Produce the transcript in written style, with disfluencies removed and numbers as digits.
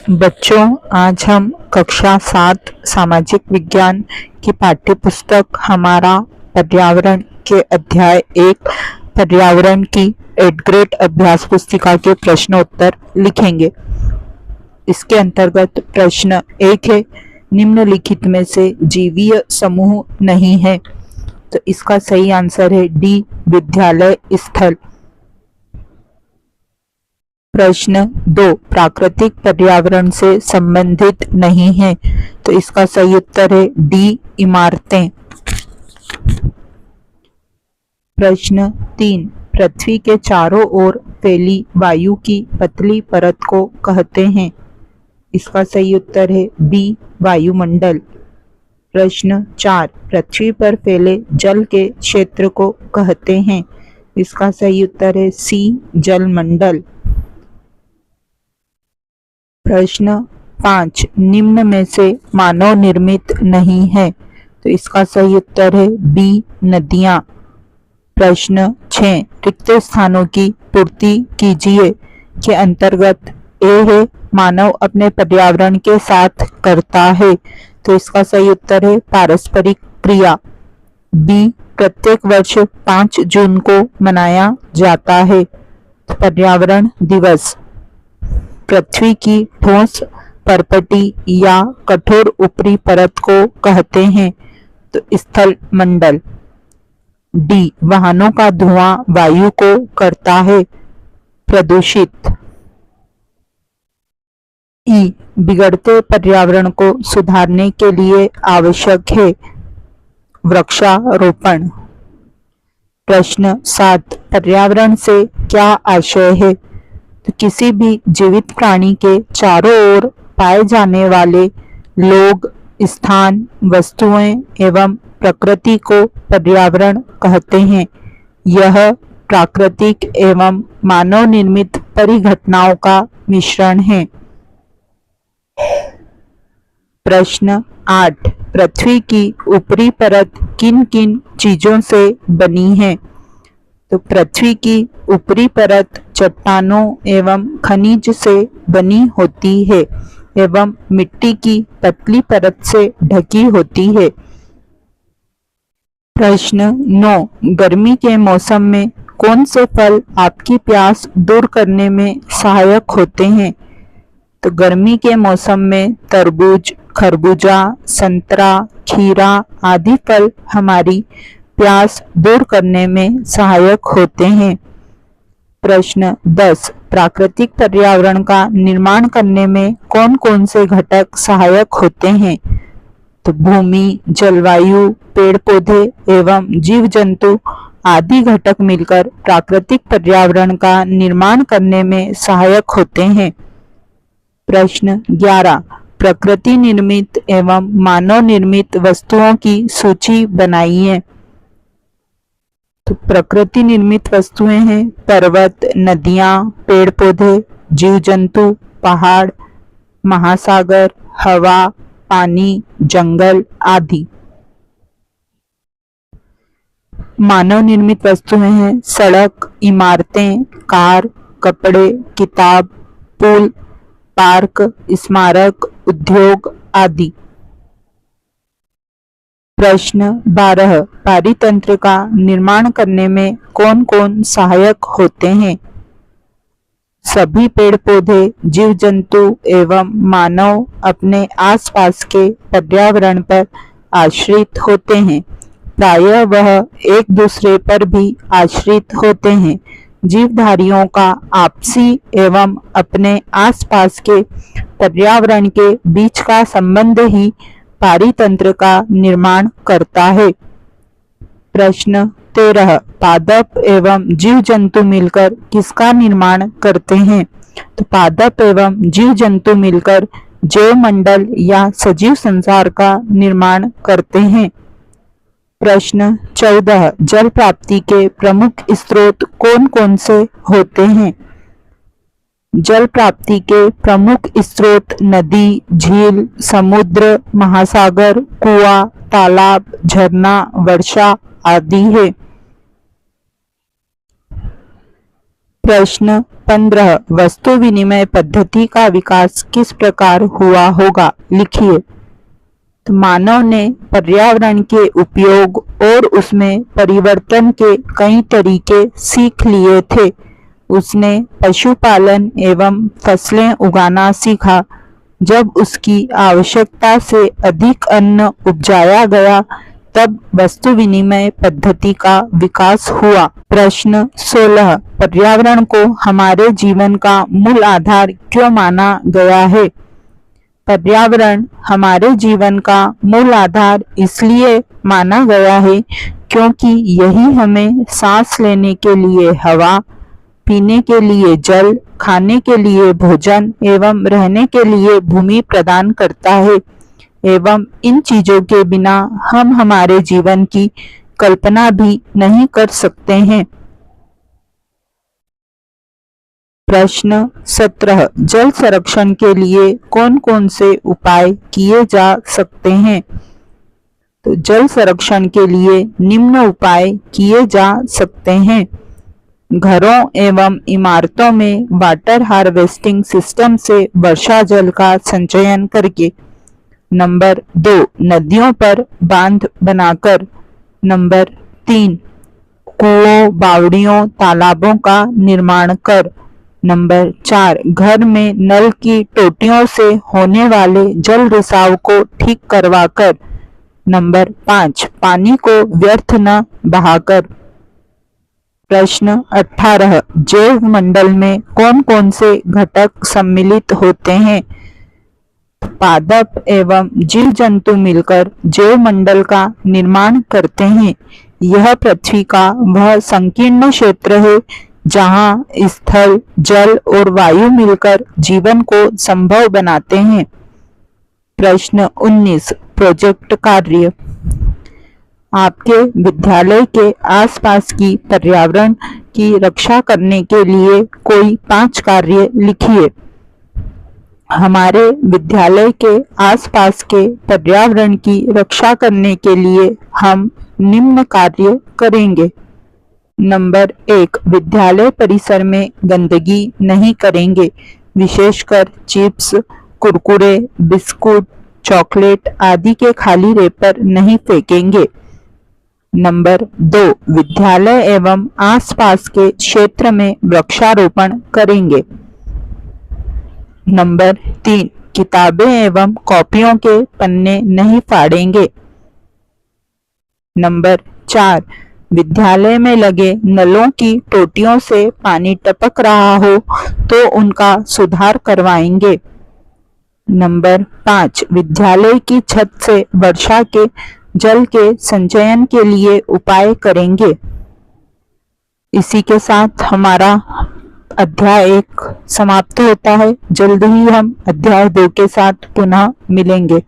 बच्चों, आज हम कक्षा 7 सामाजिक विज्ञान की पाठ्य पुस्तक हमारा पर्यावरण के अध्याय 1 पर्यावरण की 8th ग्रेड अभ्यास पुस्तिका के प्रश्नोत्तर लिखेंगे। इसके अंतर्गत प्रश्न 1 है, निम्नलिखित में से जीवीय समूह नहीं है। तो इसका सही आंसर है डी, विद्यालय स्थल। प्रश्न 2, प्राकृतिक पर्यावरण से संबंधित नहीं है। तो इसका सही उत्तर है डी, इमारतें। प्रश्न 3, पृथ्वी के चारों ओर फैली वायु की पतली परत को कहते हैं। इसका सही उत्तर है बी, वायुमंडल। प्रश्न 4, पृथ्वी पर फैले जल के क्षेत्र को कहते हैं। इसका सही उत्तर है सी, जलमंडल। प्रश्न 5, निम्न में से मानव निर्मित नहीं है। तो इसका सही उत्तर है बी, नदियां। प्रश्न 6, रिक्त स्थानों की पूर्ति कीजिए के अंतर्गत ए है, मानव अपने पर्यावरण के साथ करता है। तो इसका सही उत्तर है पारस्परिक क्रिया। बी, प्रत्येक वर्ष 5 जून को मनाया जाता है। पर्यावरण दिवस। पृथ्वी की ठोस परपटी या कठोर ऊपरी परत को कहते हैं। तो स्थल मंडल। डी, वाहनों का धुआं वायु को करता है प्रदूषित। ई, बिगड़ते पर्यावरण को सुधारने के लिए आवश्यक है वृक्षारोपण। प्रश्न 7, पर्यावरण से क्या आशय है। तो किसी भी जीवित प्राणी के चारों ओर पाए जाने वाले लोग, स्थान, वस्तुएं एवं प्रकृति को पर्यावरण कहते हैं। यह प्राकृतिक एवं मानव निर्मित परिघटनाओं का मिश्रण है। प्रश्न 8, पृथ्वी की ऊपरी परत किन किन चीजों से बनी है। तो पृथ्वी की ऊपरी परत चट्टानों एवं खनिज से बनी होती है एवं मिट्टी की पतली परत से ढकी होती है। प्रश्न 9, गर्मी के मौसम में कौन से फल आपकी प्यास दूर करने में सहायक होते हैं। तो गर्मी के मौसम में तरबूज, खरबूजा, संतरा, खीरा आदि फल हमारी प्यास दूर करने में सहायक होते हैं। प्रश्न 10, प्राकृतिक पर्यावरण का निर्माण करने में कौन कौन से घटक सहायक होते हैं। तो भूमि, जलवायु, पेड़ पौधे एवं जीव जंतु आदि घटक मिलकर प्राकृतिक पर्यावरण का निर्माण करने में सहायक होते हैं। प्रश्न 11, प्रकृति निर्मित एवं मानव निर्मित वस्तुओं की सूची बनाइए। तो प्रकृति निर्मित वस्तुएं हैं पर्वत, नदियां, पेड़ पौधे, जीव जंतु, पहाड़, महासागर, हवा, पानी, जंगल आदि। मानव निर्मित वस्तुएं हैं सड़क, इमारतें, कार, कपड़े, किताब, पुल, पार्क, स्मारक, उद्योग आदि। प्रश्न 12, पारितंत्र का निर्माण करने में कौन कौन सहायक होते हैं। सभी पेड़ पौधे, जीव जंतु एवं मानव अपने आसपास के पर्यावरण पर आश्रित होते हैं। प्रायः वह एक दूसरे पर भी आश्रित होते हैं। जीवधारियों का आपसी एवं अपने आसपास के पर्यावरण के बीच का संबंध ही पारितंत्र का निर्माण करता है। प्रश्न 13, पादप एवं जीव जंतु मिलकर किसका निर्माण करते हैं। तो पादप एवं जीव जंतु मिलकर जैव मंडल या सजीव संसार का निर्माण करते हैं। प्रश्न 14, जल प्राप्ति के प्रमुख स्रोत कौन कौन से होते हैं। जल प्राप्ति के प्रमुख स्रोत नदी, झील, समुद्र, महासागर, कुआं, तालाब, झरना, वर्षा आदि है। प्रश्न 15 वस्तु विनिमय पद्धति का विकास किस प्रकार हुआ होगा, लिखिए। तो मानव ने पर्यावरण के उपयोग और उसमें परिवर्तन के कई तरीके सीख लिए थे। उसने पशुपालन एवं फसलें उगाना सीखा। जब उसकी आवश्यकता से अधिक अन्न उपजाया गया तब वस्तु विनिमय पद्धति का विकास हुआ। प्रश्न 16 पर्यावरण को हमारे जीवन का मूल आधार क्यों माना गया है? पर्यावरण हमारे जीवन का मूल आधार इसलिए माना गया है क्योंकि यही हमें सांस लेने के लिए हवा, पीने के लिए जल, खाने के लिए भोजन एवं रहने के लिए भूमि प्रदान करता है एवं इन चीजों के बिना हम हमारे जीवन की कल्पना भी नहीं कर सकते हैं। प्रश्न 17 जल संरक्षण के लिए कौन कौन से उपाय किए जा सकते हैं? तो जल संरक्षण के लिए निम्न उपाय किए जा सकते हैं। घरों एवं इमारतों में वाटर हार्वेस्टिंग सिस्टम से वर्षा जल का संचयन करके। नंबर 2 नदियों पर बांध बनाकर। नंबर 3 कुओं, बावड़ियों, तालाबों का निर्माण कर। नंबर 4 घर में नल की टोटियों से होने वाले जल रिसाव को ठीक करवाकर। नंबर 5 पानी को व्यर्थ न बहाकर। प्रश्न 18 जैव मंडल में कौन कौन से घटक सम्मिलित होते हैं? पादप एवं जीव जंतु मिलकर जैव मंडल का निर्माण करते हैं। यह पृथ्वी का वह संकीर्ण क्षेत्र है जहां स्थल, जल और वायु मिलकर जीवन को संभव बनाते हैं। प्रश्न 19 प्रोजेक्ट कार्य। आपके विद्यालय के आसपास की पर्यावरण की रक्षा करने के लिए कोई 5 कार्य लिखिए। हमारे विद्यालय के आसपास के पर्यावरण की रक्षा करने के लिए हम निम्न कार्य करेंगे। नंबर 1 विद्यालय परिसर में गंदगी नहीं करेंगे, विशेषकर चिप्स, कुरकुरे, बिस्कुट, चॉकलेट आदि के खाली रेपर नहीं फेंकेंगे। नंबर 2 विद्यालय एवं आसपास के क्षेत्र में वृक्षारोपण करेंगे। नंबर 3 किताबें एवं कॉपियों के पन्ने नहीं फाड़ेंगे। नंबर 4 विद्यालय में लगे नलों की टोटियों से पानी टपक रहा हो तो उनका सुधार करवाएंगे। नंबर 5 विद्यालय की छत से वर्षा के जल के संचयन के लिए उपाय करेंगे। इसी के साथ हमारा अध्याय 1 समाप्त होता है। जल्द ही हम अध्याय 2 के साथ पुनः मिलेंगे।